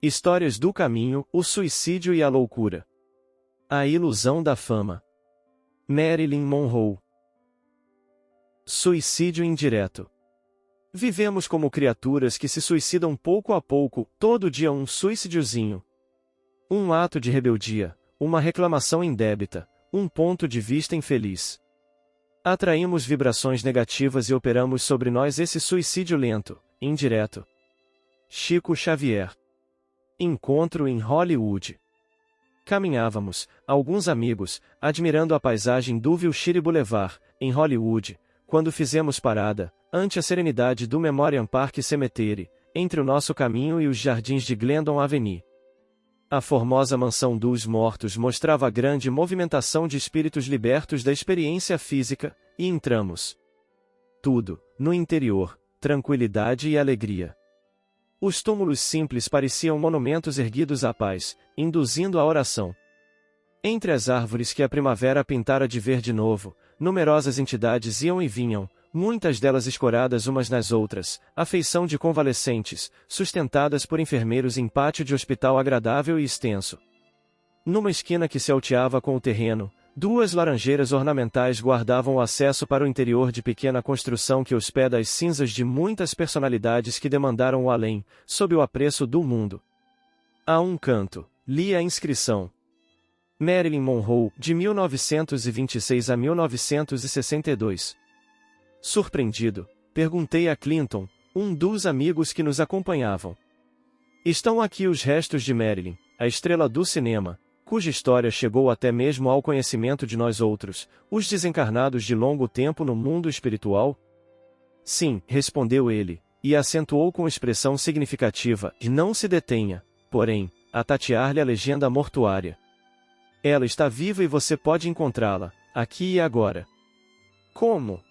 Histórias do caminho, o suicídio e a loucura. A ilusão da fama. Marilyn Monroe. Suicídio indireto. Vivemos como criaturas que se suicidam pouco a pouco, todo dia um suicidiozinho. Um ato de rebeldia, uma reclamação indébita, um ponto de vista infeliz. Atraímos vibrações negativas e operamos sobre nós esse suicídio lento, indireto. Chico Xavier. Encontro em Hollywood. Caminhávamos, alguns amigos, admirando a paisagem do Wilshire Boulevard, em Hollywood, quando fizemos parada, ante a serenidade do Memorial Park Cemetery, entre o nosso caminho e os jardins de Glendon Avenue. A formosa mansão dos mortos mostrava a grande movimentação de espíritos libertos da experiência física, e entramos. Tudo, no interior, tranquilidade e alegria. Os túmulos simples pareciam monumentos erguidos à paz, induzindo a oração. Entre as árvores que a primavera pintara de verde novo, numerosas entidades iam e vinham, muitas delas escoradas umas nas outras, à feição de convalescentes, sustentadas por enfermeiros em pátio de hospital agradável e extenso. Numa esquina que se alteava com o terreno, duas laranjeiras ornamentais guardavam o acesso para o interior de pequena construção que hospeda as cinzas de muitas personalidades que demandaram o além, sob o apreço do mundo. A um canto, li a inscrição: Marilyn Monroe, de 1926 a 1962. Surpreendido, perguntei a Clinton, um dos amigos que nos acompanhavam. Estão aqui os restos de Marilyn, a estrela do cinema, cuja história chegou até mesmo ao conhecimento de nós outros, os desencarnados de longo tempo no mundo espiritual? Sim, respondeu ele, e acentuou com expressão significativa, e não se detenha, porém, a tatear-lhe a legenda mortuária. Ela está viva e você pode encontrá-la, aqui e agora. Como?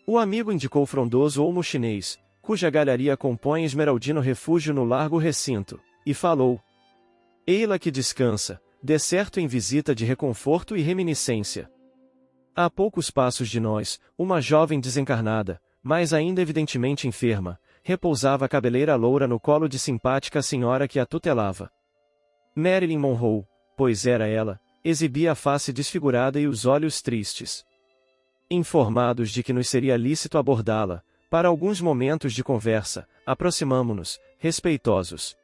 O amigo indicou o frondoso olmo chinês, cuja galharia compõe esmeraldino refúgio no largo recinto, e falou: Ei-la que descansa, decerto em visita de reconforto e reminiscência. A poucos passos de nós, uma jovem desencarnada, mas ainda evidentemente enferma, repousava a cabeleira loura no colo de simpática senhora que a tutelava. Marilyn Monroe, pois era ela, exibia a face desfigurada e os olhos tristes. Informados de que nos seria lícito abordá-la, para alguns momentos de conversa, aproximamo-nos, respeitosos.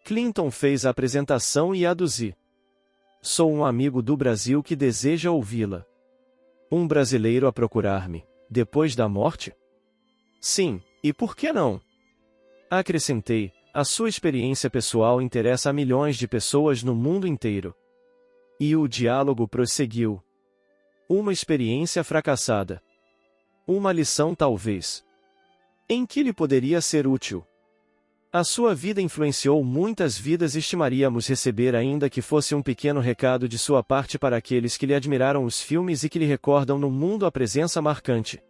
Clinton fez a apresentação e aduzi: Sou um amigo do Brasil que deseja ouvi-la. Um brasileiro a procurar-me, depois da morte? Sim, e por que não? Acrescentei: a sua experiência pessoal interessa a milhões de pessoas no mundo inteiro. E o diálogo prosseguiu. Uma experiência fracassada. Uma lição talvez. Em que lhe poderia ser útil? A sua vida influenciou muitas vidas e estimaríamos receber ainda que fosse um pequeno recado de sua parte para aqueles que lhe admiraram os filmes e que lhe recordam no mundo a presença marcante.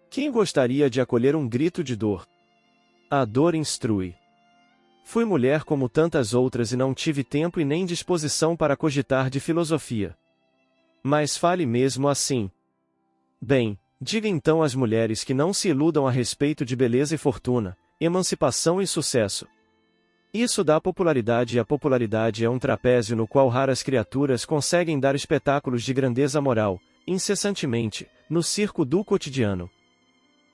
Quem gostaria de acolher um grito de dor? A dor instrui. Fui mulher como tantas outras e não tive tempo e nem disposição para cogitar de filosofia. Mas fale mesmo assim. Bem, diga então às mulheres que não se iludam a respeito de beleza e fortuna, emancipação e sucesso. Isso dá popularidade e a popularidade é um trapézio no qual raras criaturas conseguem dar espetáculos de grandeza moral, incessantemente, no circo do cotidiano.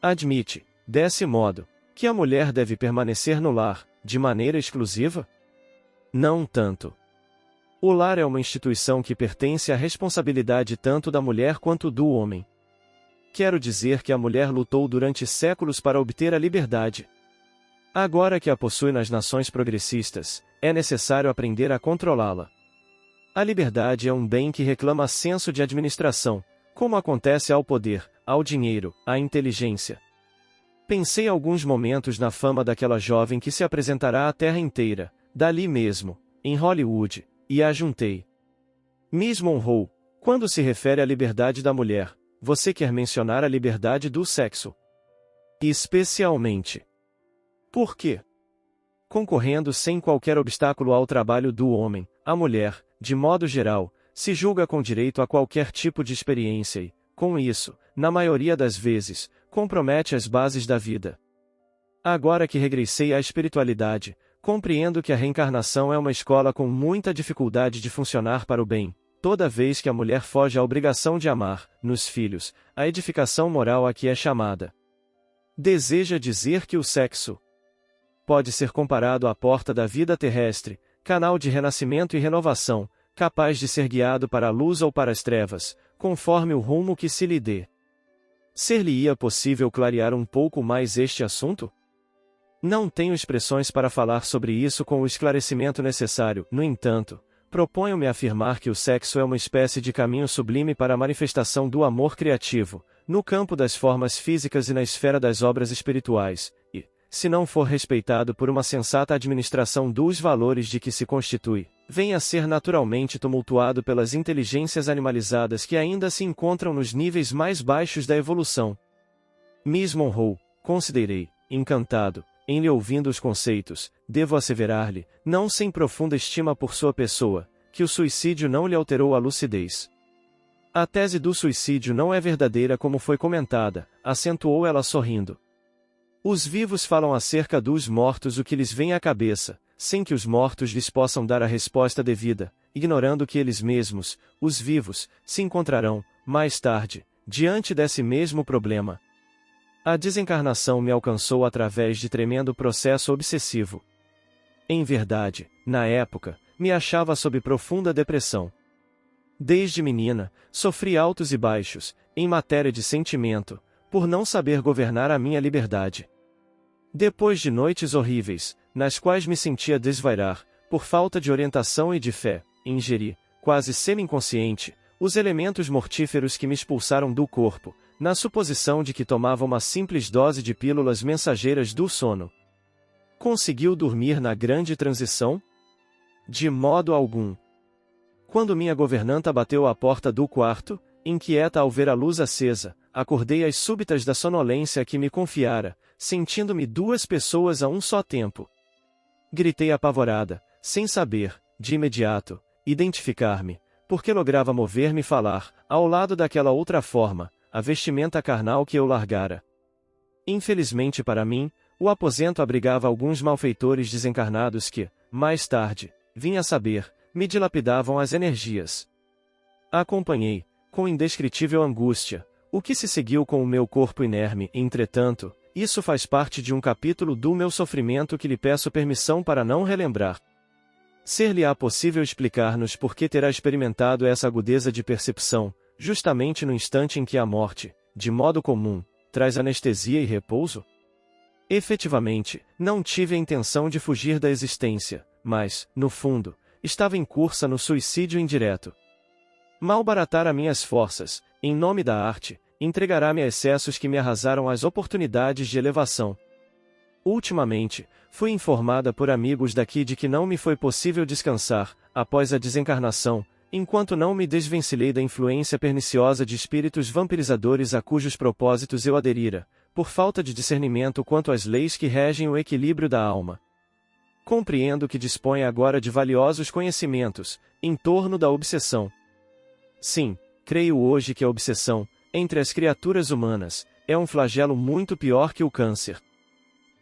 Admite, desse modo, que a mulher deve permanecer no lar, de maneira exclusiva? Não tanto. O lar é uma instituição que pertence à responsabilidade tanto da mulher quanto do homem. Quero dizer que a mulher lutou durante séculos para obter a liberdade. Agora que a possui nas nações progressistas, é necessário aprender a controlá-la. A liberdade é um bem que reclama senso de administração, como acontece ao poder, ao dinheiro, à inteligência. Pensei alguns momentos na fama daquela jovem que se apresentará à terra inteira, dali mesmo, em Hollywood, e ajuntei. Miss Monroe, quando se refere à liberdade da mulher, você quer mencionar a liberdade do sexo? Especialmente. Por quê? Concorrendo sem qualquer obstáculo ao trabalho do homem, a mulher, de modo geral, se julga com direito a qualquer tipo de experiência e, com isso, na maioria das vezes, compromete as bases da vida. Agora que regressei à espiritualidade, compreendo que a reencarnação é uma escola com muita dificuldade de funcionar para o bem. Toda vez que a mulher foge à obrigação de amar, nos filhos, a edificação moral a que é chamada. Deseja dizer que o sexo pode ser comparado à porta da vida terrestre, canal de renascimento e renovação, capaz de ser guiado para a luz ou para as trevas, conforme o rumo que se lhe dê. Ser-lhe-ia possível clarear um pouco mais este assunto? Não tenho expressões para falar sobre isso com o esclarecimento necessário, no entanto, proponho-me afirmar que o sexo é uma espécie de caminho sublime para a manifestação do amor criativo, no campo das formas físicas e na esfera das obras espirituais, e, se não for respeitado por uma sensata administração dos valores de que se constitui, venha a ser naturalmente tumultuado pelas inteligências animalizadas que ainda se encontram nos níveis mais baixos da evolução. Miss Monroe, considerei, encantado, em lhe ouvindo os conceitos, devo asseverar-lhe, não sem profunda estima por sua pessoa, que o suicídio não lhe alterou a lucidez. A tese do suicídio não é verdadeira como foi comentada, acentuou ela sorrindo. Os vivos falam acerca dos mortos o que lhes vem à cabeça, sem que os mortos lhes possam dar a resposta devida, ignorando que eles mesmos, os vivos, se encontrarão, mais tarde, diante desse mesmo problema. A desencarnação me alcançou através de tremendo processo obsessivo. Em verdade, na época, me achava sob profunda depressão. Desde menina, sofri altos e baixos, em matéria de sentimento, por não saber governar a minha liberdade. Depois de noites horríveis, nas quais me sentia desvairar, por falta de orientação e de fé, ingeri, quase semi-inconsciente, os elementos mortíferos que me expulsaram do corpo, na suposição de que tomava uma simples dose de pílulas mensageiras do sono. Conseguiu dormir na grande transição? De modo algum. Quando minha governanta bateu à porta do quarto, inquieta ao ver a luz acesa, acordei às súbitas da sonolência que me confiara, sentindo-me duas pessoas a um só tempo. Gritei apavorada, sem saber, de imediato, identificar-me, porque lograva mover-me e falar, ao lado daquela outra forma, a vestimenta carnal que eu largara. Infelizmente para mim, o aposento abrigava alguns malfeitores desencarnados que, mais tarde, vim a saber, me dilapidavam as energias. Acompanhei, com indescritível angústia, o que se seguiu com o meu corpo inerme, entretanto, isso faz parte de um capítulo do meu sofrimento que lhe peço permissão para não relembrar. Ser-lhe-á possível explicar-nos por que terá experimentado essa agudeza de percepção, justamente no instante em que a morte, de modo comum, traz anestesia e repouso? Efetivamente, não tive a intenção de fugir da existência, mas, no fundo, estava em cursa no suicídio indireto. Malbaratar minhas forças, em nome da arte, entregará-me a excessos que me arrasaram as oportunidades de elevação. Ultimamente, fui informada por amigos daqui de que não me foi possível descansar, após a desencarnação, enquanto não me desvencilhei da influência perniciosa de espíritos vampirizadores a cujos propósitos eu aderira, por falta de discernimento quanto às leis que regem o equilíbrio da alma. Compreendo que dispõe agora de valiosos conhecimentos, em torno da obsessão. Sim, creio hoje que a obsessão, entre as criaturas humanas, é um flagelo muito pior que o câncer.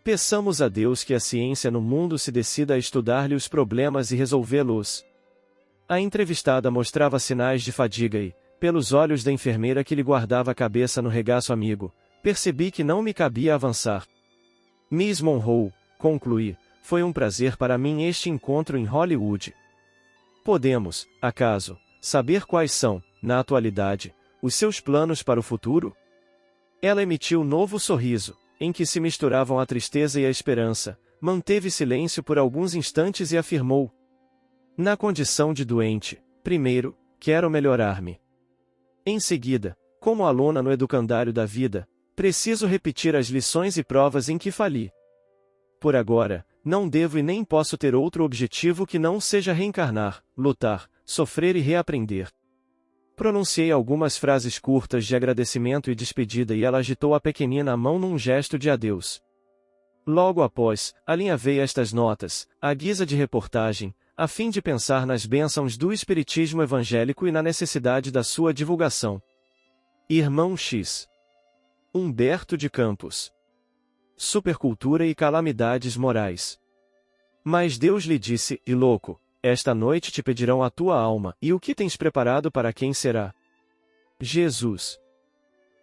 Peçamos a Deus que a ciência no mundo se decida a estudar-lhe os problemas e resolvê-los. A entrevistada mostrava sinais de fadiga e, pelos olhos da enfermeira que lhe guardava a cabeça no regaço amigo, percebi que não me cabia avançar. Miss Monroe, concluí, foi um prazer para mim este encontro em Hollywood. Podemos, acaso, saber quais são, na atualidade, os seus planos para o futuro? Ela emitiu um novo sorriso, em que se misturavam a tristeza e a esperança, manteve silêncio por alguns instantes e afirmou: na condição de doente, primeiro, quero melhorar-me. Em seguida, como aluna no educandário da vida, preciso repetir as lições e provas em que fali. Por agora, não devo e nem posso ter outro objetivo que não seja reencarnar, lutar, sofrer e reaprender. Pronunciei algumas frases curtas de agradecimento e despedida e ela agitou a pequenina mão num gesto de adeus. Logo após, alinhavei estas notas, à guisa de reportagem, a fim de pensar nas bênçãos do espiritismo evangélico e na necessidade da sua divulgação. Irmão X. Humberto de Campos. Supercultura e calamidades morais. Mas Deus lhe disse, e louco, esta noite te pedirão a tua alma, e o que tens preparado para quem será? Jesus.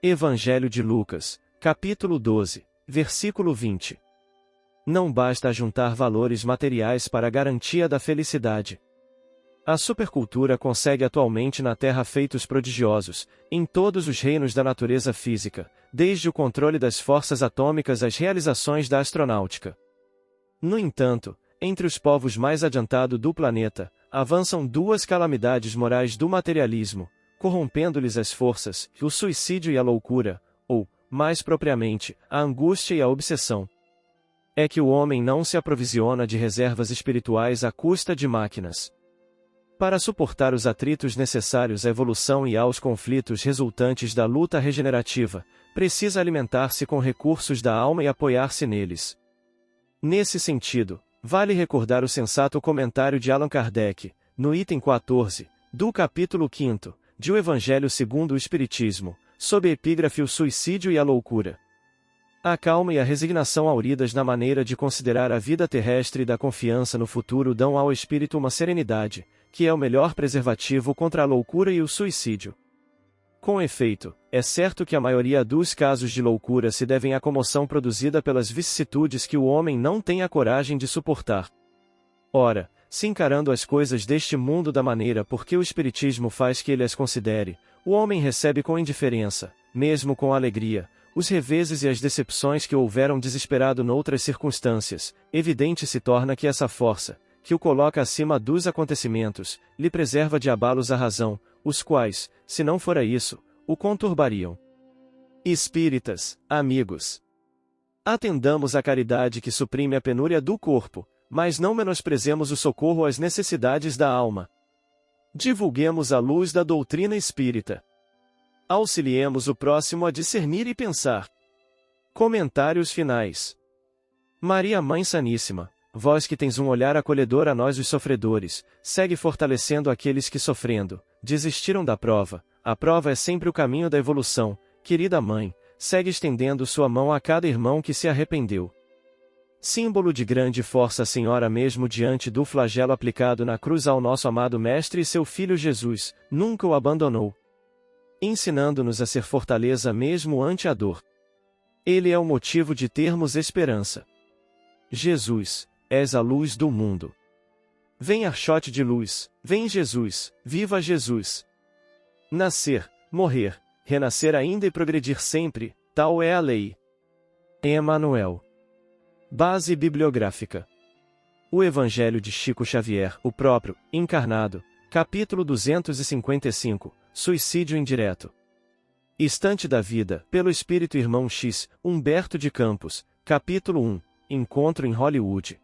Evangelho de Lucas, capítulo 12, versículo 20. Não basta juntar valores materiais para a garantia da felicidade. A supercultura consegue atualmente na Terra feitos prodigiosos, em todos os reinos da natureza física, desde o controle das forças atômicas às realizações da astronáutica. No entanto, entre os povos mais adiantados do planeta, avançam duas calamidades morais do materialismo, corrompendo-lhes as forças, o suicídio e a loucura, ou, mais propriamente, a angústia e a obsessão. É que o homem não se aprovisiona de reservas espirituais à custa de máquinas. Para suportar os atritos necessários à evolução e aos conflitos resultantes da luta regenerativa, precisa alimentar-se com recursos da alma e apoiar-se neles. Nesse sentido, vale recordar o sensato comentário de Allan Kardec, no item 14, do capítulo 5, de O Evangelho segundo o Espiritismo, sob a epígrafe O Suicídio e a Loucura. A calma e a resignação auridas na maneira de considerar a vida terrestre e da confiança no futuro dão ao espírito uma serenidade, que é o melhor preservativo contra a loucura e o suicídio. Com efeito, é certo que a maioria dos casos de loucura se devem à comoção produzida pelas vicissitudes que o homem não tem a coragem de suportar. Ora, se encarando as coisas deste mundo da maneira por que o Espiritismo faz que ele as considere, o homem recebe com indiferença, mesmo com alegria, os reveses e as decepções que houveram desesperado noutras circunstâncias, evidente se torna que essa força, que o coloca acima dos acontecimentos, lhe preserva de abalos à razão, os quais, se não fora isso, o conturbariam. Espíritas, amigos. Atendamos à caridade que suprime a penúria do corpo, mas não menosprezemos o socorro às necessidades da alma. Divulguemos a luz da doutrina espírita. Auxiliemos o próximo a discernir e pensar. Comentários finais. Maria Mãe Saníssima, vós que tens um olhar acolhedor a nós os sofredores, segue fortalecendo aqueles que sofrendo, desistiram da prova, a prova é sempre o caminho da evolução, querida Mãe, segue estendendo sua mão a cada irmão que se arrependeu. Símbolo de grande força Senhora mesmo diante do flagelo aplicado na cruz ao nosso amado Mestre e seu Filho Jesus, nunca o abandonou, ensinando-nos a ser fortaleza mesmo ante a dor. Ele é o motivo de termos esperança. Jesus, és a luz do mundo. Vem archote de luz, vem Jesus, viva Jesus! Nascer, morrer, renascer ainda e progredir sempre, tal é a lei. Emmanuel. Base bibliográfica. O Evangelho de Chico Xavier, o próprio, encarnado, capítulo 255, Suicídio indireto. Estante da Vida, pelo Espírito Irmão X, Humberto de Campos, capítulo 1, Encontro em Hollywood.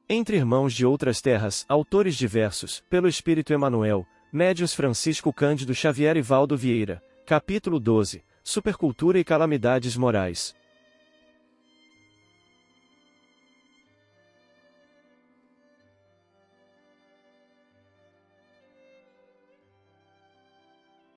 Entre Irmãos de Outras Terras, autores diversos, pelo Espírito Emmanuel, médiuns Francisco Cândido Xavier e Valdo Vieira, capítulo 12, Supercultura e Calamidades Morais.